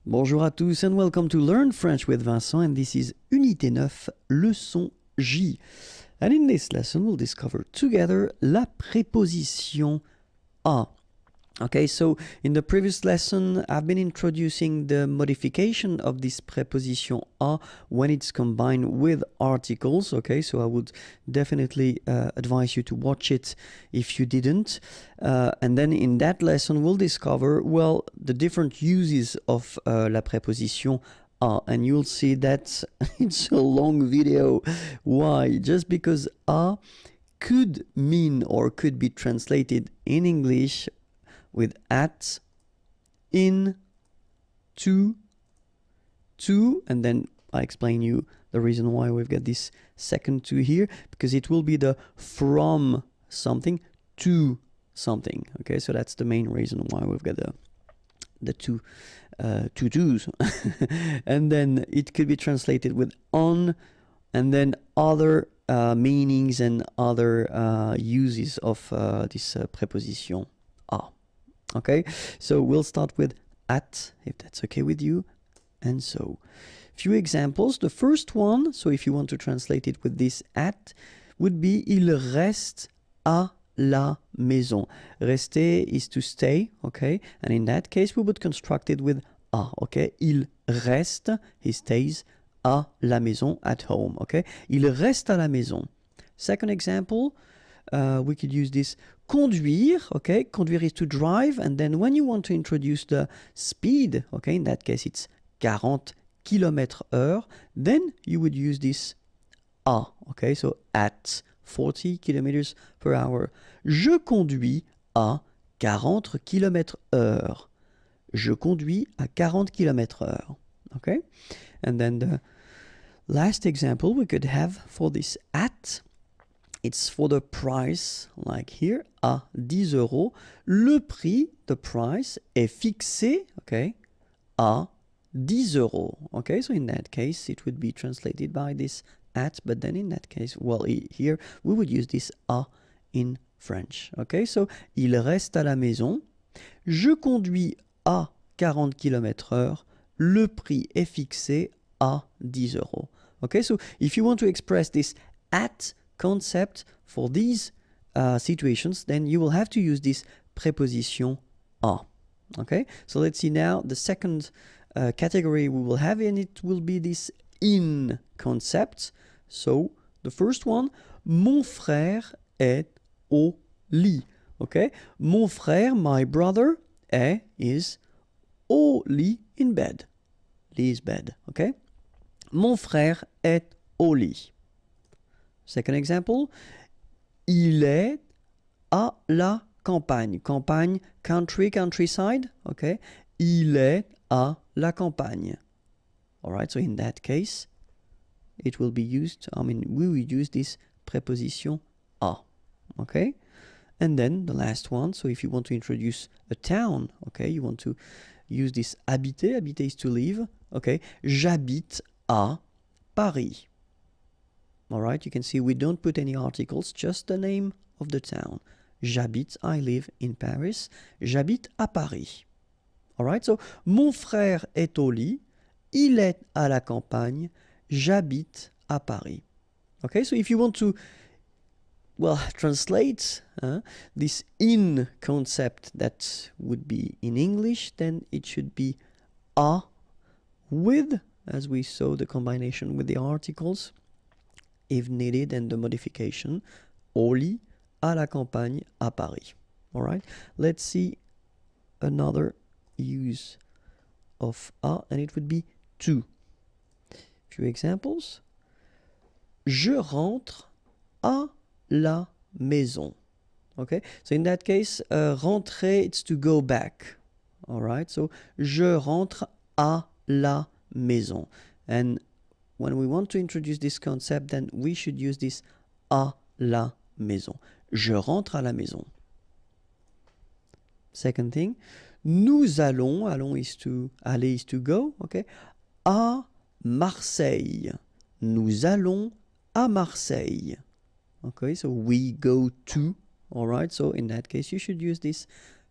Bonjour à tous and welcome to Learn French with Vincent, and this is Unité 9, leçon J. And in this lesson we'll discover together la préposition à. Okay, so in the previous lesson, I've been introducing the modification of this preposition à when it's combined with articles. Okay, so I would definitely advise you to watch it if you didn't. And then in that lesson, we'll discover, well, the different uses of la préposition à. And you'll see that it's a long video. Why? Just because à could mean or could be translated in English with at, in, to, and then I explain you the reason why we've got this second to here, because it will be the from something to something. Okay, so that's the main reason why we've got the two to-dos. And then it could be translated with on, and then other meanings and other uses of this preposition à. Okay, so we'll start with at, if that's okay with you. And so, few examples. The first one, so if you want to translate it with this at, would be il reste à la maison. Rester is to stay, okay? And in that case, we would construct it with à, okay? Il reste, he stays, à la maison, at home, okay? Il reste à la maison. Second example, we could use this conduire, okay? Conduire is to drive, and then when you want to introduce the speed, okay, in that case it's 40 km/h, then you would use this à, okay? So at 40 km/h. Je conduis à 40 km/h. Je conduis à 40 km/h, okay? And then the last example we could have for this at, it's for the price, like here, à 10 euros. Le prix, the price, est fixé, okay, à 10 euros. Okay, so in that case, it would be translated by this at, but then in that case, well, here, we would use this à in French. Okay, so il reste à la maison. Je conduis à 40 km/h. Le prix est fixé à 10 euros. Okay, so if you want to express this at concept for these situations, then you will have to use this preposition à. Okay, so let's see now the second category we will have, and it will be this in concept. So the first one, mon frère est au lit. Okay, mon frère, my brother, is au lit, in bed. Lit is bed. Okay, mon frère est au lit. Second example, il est à la campagne. Campagne, country, countryside, okay? Il est à la campagne. All right, so in that case, it will be used, we will use this preposition à, okay? And then the last one, so if you want to introduce a town, okay, you want to use this habiter, habiter is to live, okay? J'habite à Paris. All right, you can see we don't put any articles, just the name of the town. J'habite, I live in Paris. J'habite à Paris. All right, so mon frère est au lit. Il est à la campagne. J'habite à Paris. Okay, so if you want to, well, translate this in concept that would be in English, then it should be à with, as we saw, the combination with the articles, if needed, and the modification, au lit, à la campagne, à Paris. All right, let's see another use of à, and it would be to. Few examples. Je rentre à la maison. Okay, so in that case, rentrer, it's to go back. All right, so je rentre à la maison. And when we want to introduce this concept, then we should use this à la maison. Je rentre à la maison. Second thing, nous allons, allons is to, aller is to go, okay, à Marseille. Nous allons à Marseille. Okay, so we go to, all right, so in that case, you should use this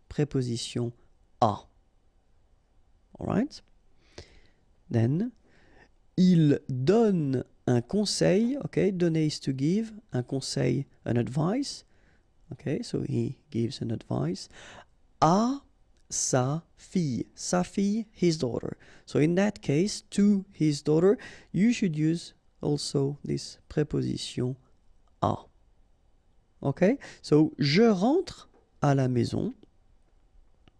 preposition à. All right? Then, il donne un conseil, okay, donner is to give, un conseil, an advice, okay, so he gives an advice, à sa fille, his daughter. So in that case, to his daughter, you should use also this preposition à. Okay, so je rentre à la maison,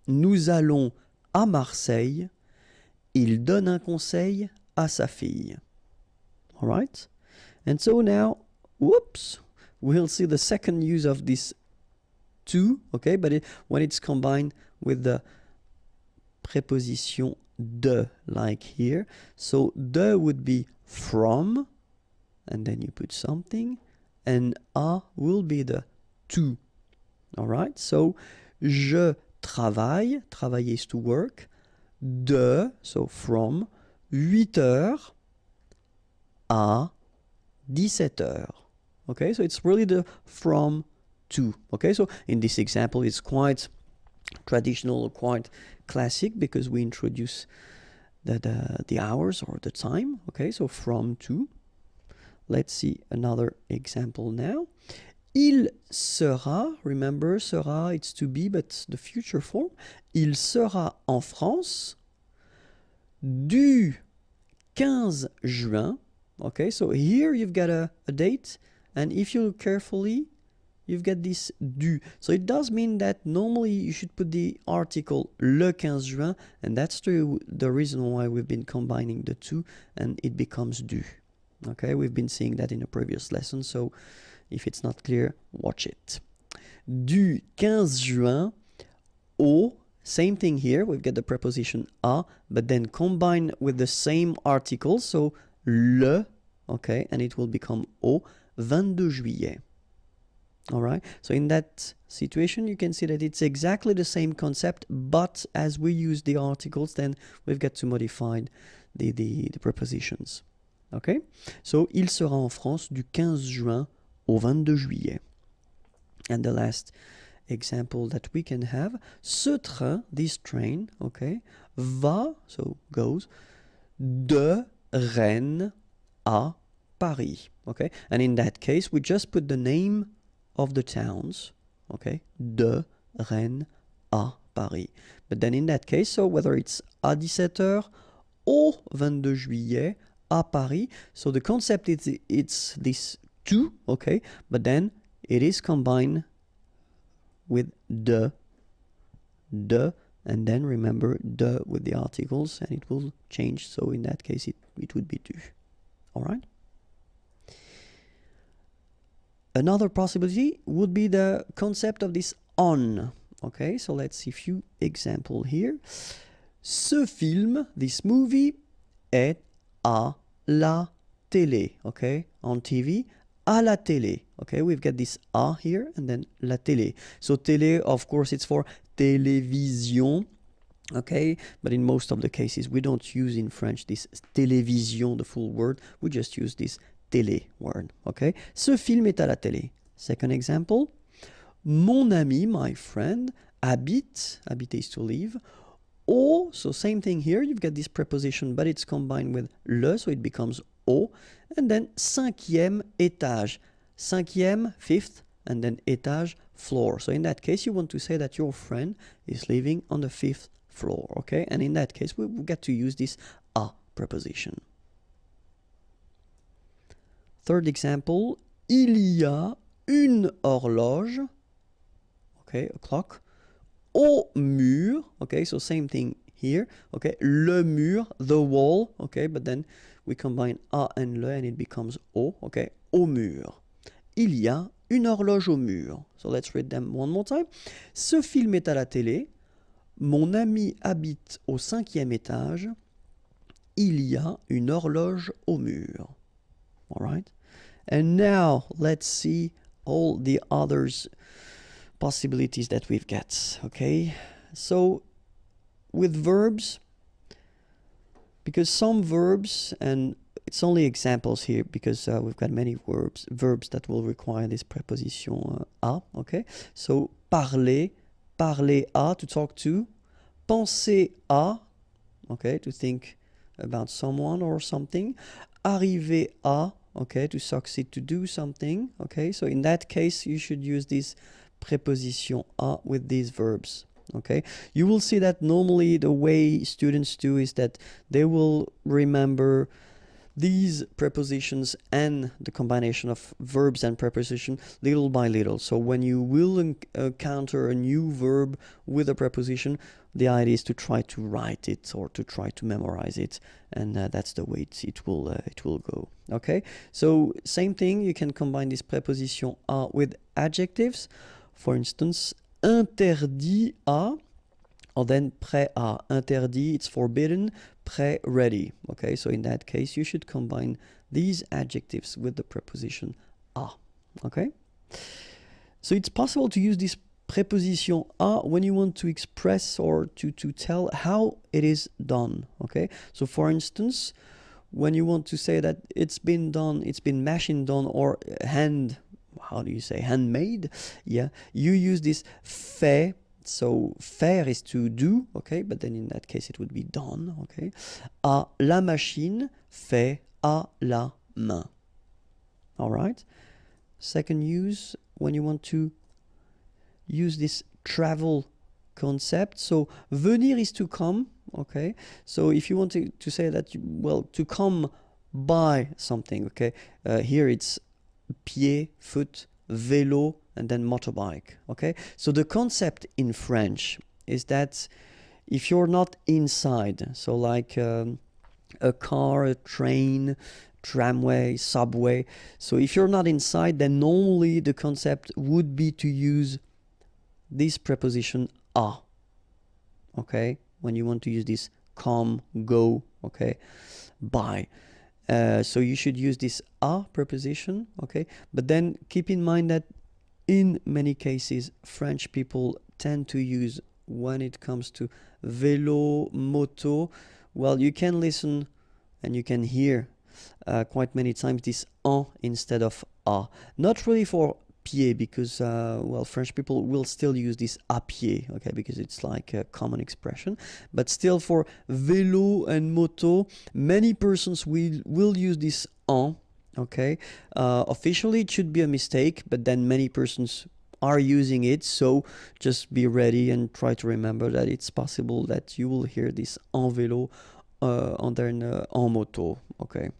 nous allons à Marseille, il donne un conseil à sa fille. All right? And so now, whoops, we'll see the second use of this to, okay, but when it's combined with the preposition de, like here. So de would be from, and then you put something, and a will be the to. All right? So je travaille, travailler is to work, de, so from, 8 heures à 17 heures. Okay, so it's really the from to. Okay, so in this example, it's quite traditional, quite classic, because we introduce the hours or the time. Okay, so from to. Let's see another example now. Il sera, remember, sera, it's to be, but the future form. Il sera en France du 15 juin. Okay, so here you've got a date, and if you look carefully, you've got this du. So it does mean that normally you should put the article le 15 juin, and that's the reason why we've been combining the two, and it becomes du. Okay, we've been seeing that in a previous lesson, so if it's not clear, watch it. Du 15 juin au, same thing here, we've got the preposition à, but then combined with the same article, so le, okay, and it will become au 22 juillet. All right, so in that situation, you can see that it's exactly the same concept, but as we use the articles, then we've got to modify the prepositions. Okay, so il sera en France du 15 juin au 22 juillet. And the last example that we can have, ce train, this train, okay, va, so goes, de Rennes à Paris. Okay, and in that case, we just put the name of the towns, okay, de Rennes à Paris. But then in that case, so whether it's à 17 heures au 22 juillet à Paris, so the concept is it's this to, okay, but then it is combined with de, and then remember de with the articles, and it will change, so in that case it would be du. All right? Another possibility would be the concept of this on. Okay, so let's see a few examples here. Ce film, this movie, est à la télé. Okay, on TV, à la télé. Okay, we've got this à here and then la télé. So télé, of course, it's for télévision. Okay, but in most of the cases, we don't use in French this télévision, the full word. We just use this télé word. Okay, ce film est à la télé. Second example, mon ami, my friend, habite, habiter is to live, au, so same thing here, you've got this preposition, but it's combined with le, so it becomes au, and then cinquième étage, cinquième, fifth, and then étage, floor. So in that case, you want to say that your friend is living on the 5th floor, okay? And in that case, we get to use this à preposition. Third example, il y a une horloge, okay, a clock, au mur, okay, so same thing here, okay, le mur, the wall, okay, but then we combine a and le and it becomes au, okay, au mur. Il y a une horloge au mur. So let's read them one more time. Ce film est à la télé. Mon ami habite au 5e étage. Il y a une horloge au mur. All right. And now let's see all the others possibilities that we've got. Okay. So with verbs, because some verbs, and it's only examples here because we've got many verbs that will require this preposition à, okay? So parler, parler à, to talk to, penser à, okay, to think about someone or something. Arriver à, okay, to succeed, to do something, okay. So in that case, you should use this preposition à with these verbs, okay. You will see that normally the way students do is that they will remember these prepositions and the combination of verbs and preposition little by little. So when you will encounter a new verb with a preposition, the idea is to try to write it or to try to memorize it, and that's the way it will go. Okay, so same thing, you can combine this preposition à with adjectives. For instance, interdit à, or then prêt à. Interdit, it's forbidden. Prêt, ready. Okay, so in that case, you should combine these adjectives with the preposition à. Okay, so it's possible to use this preposition à when you want to express or to tell how it is done. Okay, so for instance, when you want to say that it's been done, it's been machine done, or handmade, yeah, you use this fait. So faire is to do, okay, but then in that case it would be done, okay. À la machine, fait à la main. All right. Second use, when you want to use this travel concept. So venir is to come, okay. So if you want to say that, to come by something, okay. Here it's pied, foot, vélo, and then motorbike, okay. So the concept in French is that if you're not inside, so like a car, a train, tramway, subway, so if you're not inside, then normally the concept would be to use this preposition à, okay, when you want to use this come, go, okay, by. So you should use this à preposition, okay, but then keep in mind that in many cases French people tend to use, when it comes to vélo, moto, well, you can listen and you can hear quite many times this en instead of à. Not really for pied, because French people will still use this à pied, okay, because it's like a common expression, but still for vélo and moto, many persons will use this en, okay. Officially it should be a mistake, but then many persons are using it, so just be ready and try to remember that it's possible that you will hear this en vélo and then en moto, okay.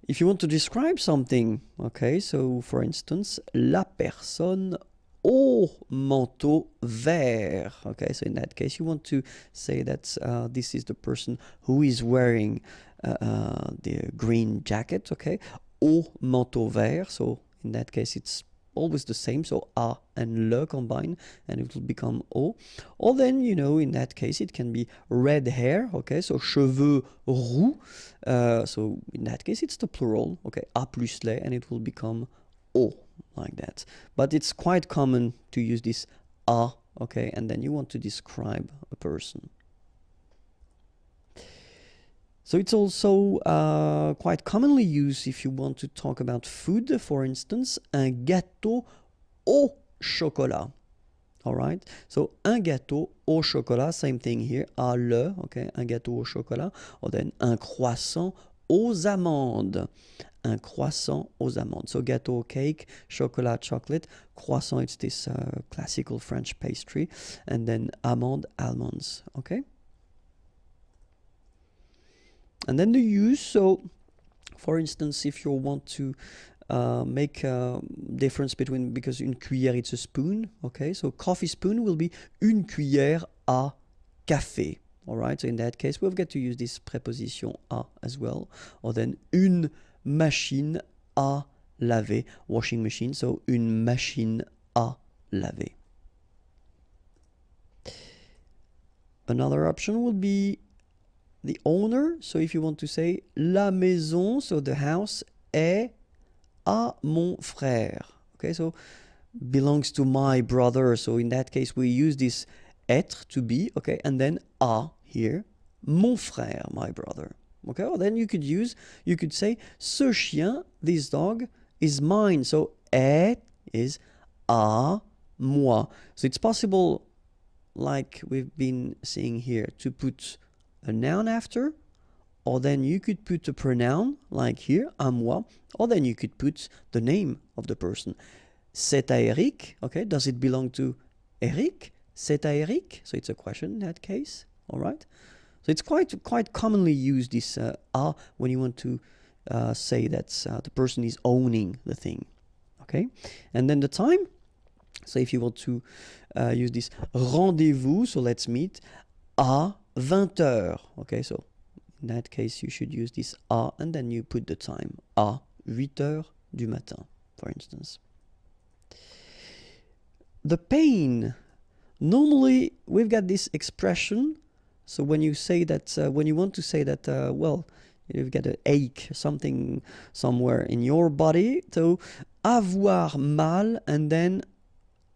If you want to describe something, okay, so for instance, la personne au manteau vert, okay, so in that case you want to say that this is the person who is wearing the green jacket, okay, au manteau vert, so in that case it's always the same, so a and le combine and it will become o. Or then, in that case it can be red hair, okay, so cheveux roux, so in that case it's the plural, okay, a plus les, and it will become o, like that. But it's quite common to use this a, okay, and then you want to describe a person. So it's also quite commonly used if you want to talk about food. For instance, un gâteau au chocolat. All right. So un gâteau au chocolat, same thing here. À le, okay, un gâteau au chocolat. Or then un croissant aux amandes. Un croissant aux amandes. So gâteau, cake, chocolat, chocolate. Croissant, it's this classical French pastry. And then amande, almonds. Okay. And then the use, so for instance, if you want to make a difference between, because une cuillère it's a spoon, okay, so coffee spoon will be une cuillère à café. All right, so in that case we've got to use this preposition à as well. Or then une machine à laver, washing machine, so une machine à laver. Another option would be the owner. So if you want to say la maison, so the house, est à mon frère. Okay, so belongs to my brother. So in that case, we use this être, to be, okay, and then à here, mon frère, my brother. Okay, well then you could say ce chien, this dog, is mine. So est is à moi. So it's possible, like we've been seeing here, to put a noun after, or then you could put a pronoun, like here, à moi, or then you could put the name of the person. C'est à Eric, okay, does it belong to Eric? C'est à Eric? So it's a question in that case, all right? So it's quite commonly used, this à, when you want to say that the person is owning the thing, okay? And then the time, so if you want to use this rendezvous, so let's meet à 20h, okay? So in that case, you should use this à, and then you put the time, à 8h du matin, for instance. The pain. Normally, we've got this expression. So when you say that, when you want to say that, well, you've got an ache, something somewhere in your body. So avoir mal and then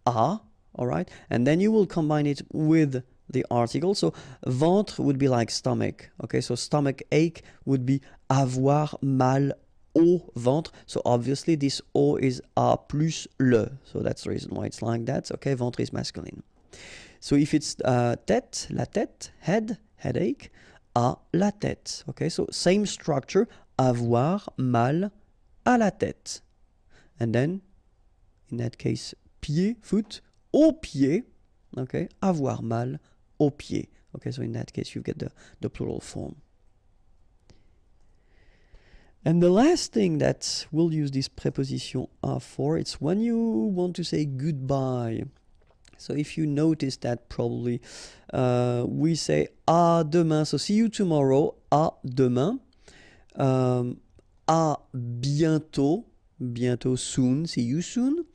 à, all right? And then you will combine it with the article. So ventre would be like stomach. Okay, so stomach ache would be avoir mal au ventre. So obviously this au is a plus le. So that's the reason why it's like that. Okay, ventre is masculine. So if it's tête, la tête, head, headache, à la tête. Okay, so same structure, avoir mal à la tête. And then, in that case, pied, foot, au pied. Okay, avoir mal au pied. Okay, so in that case, you get the plural form. And the last thing that we'll use this preposition à for, it's when you want to say goodbye. So if you notice that, probably we say à demain. So see you tomorrow, à demain. À bientôt, bientôt, soon, see you soon.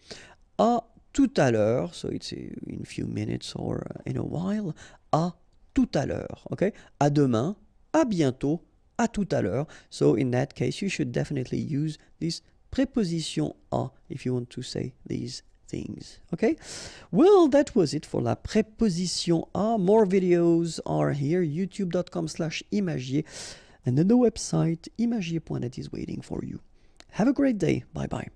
À tout à l'heure, so it's in a few minutes or in a while. À tout à l'heure, okay? À demain, à bientôt, à tout à l'heure. So in that case, you should definitely use this preposition à if you want to say these things. Okay, well, that was it for la préposition à. More videos are here, youtube.com/imagier, and then the website imagier.net is waiting for you. Have a great day. Bye bye.